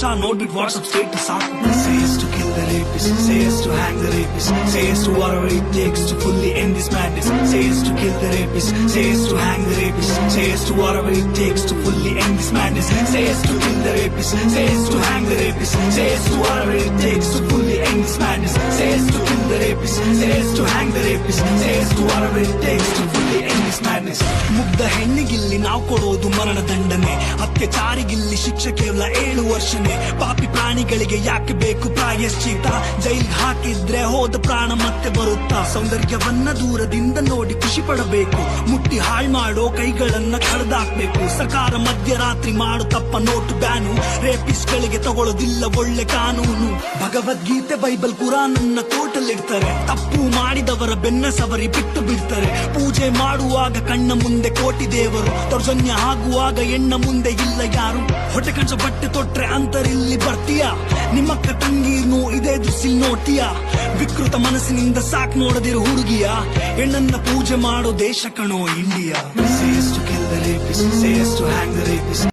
ಮಚ್ಚ ನೋಡ್ಬಿಟ್ಟು WhatsApp status ಸಾಕು. Say yes to kill the rapist, say yes to hang the rapist, say yes to whatever it takes to fully end this madness. Say yes to kill the rapist, say yes to hang the rapist, say yes to whatever it takes to fully end this madness. Say yes to kill the rapist, say yes to hang the rapist, say yes to whatever it takes to fully end this madness. Say yes to kill the rapist, say yes to hang the rapist, say yes to whatever it takes to fully end this madness. ಮುಗ್ಧ ಹೆಣ್ಣಿಗಿಲ್ಲಿ ನಾವು ಕೊಡೋದು ಮರಣ ದಂಡನೆ, ಅತ್ಯಾಚಾರಿಗಿಲ್ಲಿ ಶಿಕ್ಷೆ ಕೇವಲ 7 ವರ್ಷನೇ. ಪಾಪಿ ಪ್ರಾಣಿಗಳಿಗೆ ಯಾಕೆ ಬೇಕು ಪ್ರಾಯಶ್ಚಿತ? ಜೈಲ್ ಹಾಕಿದ್ರೆ ಹೋದ ಪ್ರಾಣ ಮತ್ತೆ ಬರುತ್ತಾ? ಸೌಂದರ್ಯವನ್ನ ದೂರದಿಂದ ನೋಡಿ ಖುಷಿ ಪಡಬೇಕು, ಮುಟ್ಟಿ ಹಾಳ್ ಮಾಡೋ ಕೈಗಳನ್ನ ಕಡ್ದಾಕ್ಬೇಕು. ಸರ್ಕಾರ ಮಧ್ಯರಾತ್ರಿ ಮಾಡು ತಪ್ಪ ನೋಟು ಬ್ಯಾನು, ರೇಪಿಸ್ಟ್ ಗಳಿಗೆ ತಗೊಳ್ಳೋದಿಲ್ಲ ಒಳ್ಳೆ ಕಾನೂನು. ಭಗವದ್ಗೀತೆ ಬೈಬಲ್ ಕುರಾನ್ ಅನ್ನ ಕೋಟಲ್ಲಿಡ್ತಾರೆ, ತಪ್ಪು ಮಾಡಿದವರ ಬೆನ್ನ ಸವರಿ ಬಿಟ್ಟು ಬಿಡ್ತಾರೆ. ಪೂಜೆ ಮಾಡುವಾಗ ಕಣ್ಣ ಮುಂದೆ ಕೋಟಿ ದೇವರು, ದೌರ್ಜನ್ಯ ಆಗುವಾಗ ಎಣ್ಣ ಮುಂದೆ ಇಲ್ಲ ಯಾರು. ಹೊಟ್ಟೆ ಕಣಸ ಬಟ್ಟೆ ತೊಟ್ರೆ ಅಂತರಿಲ್ಲಿ ಬರ್ತೀಯಾ? ನಿಮ್ಮಕ್ಕ ತಂಗೀರ್ನು ಇದೇ ದೃಷ್ಟಿ ನೋಡ್ತೀಯಾ? ವಿಕೃತ ಮನಸ್ಸಿನಿಂದ ಸಾಕ್ ನೋಡದಿರು ಹುಡುಗಿಯ, ಹೆಣ್ಣನ್ನ ಪೂಜೆ ಮಾಡೋ ದೇಶ ಕಣೋ India. Say yes to kill the rapist, say yes to hang the rapist.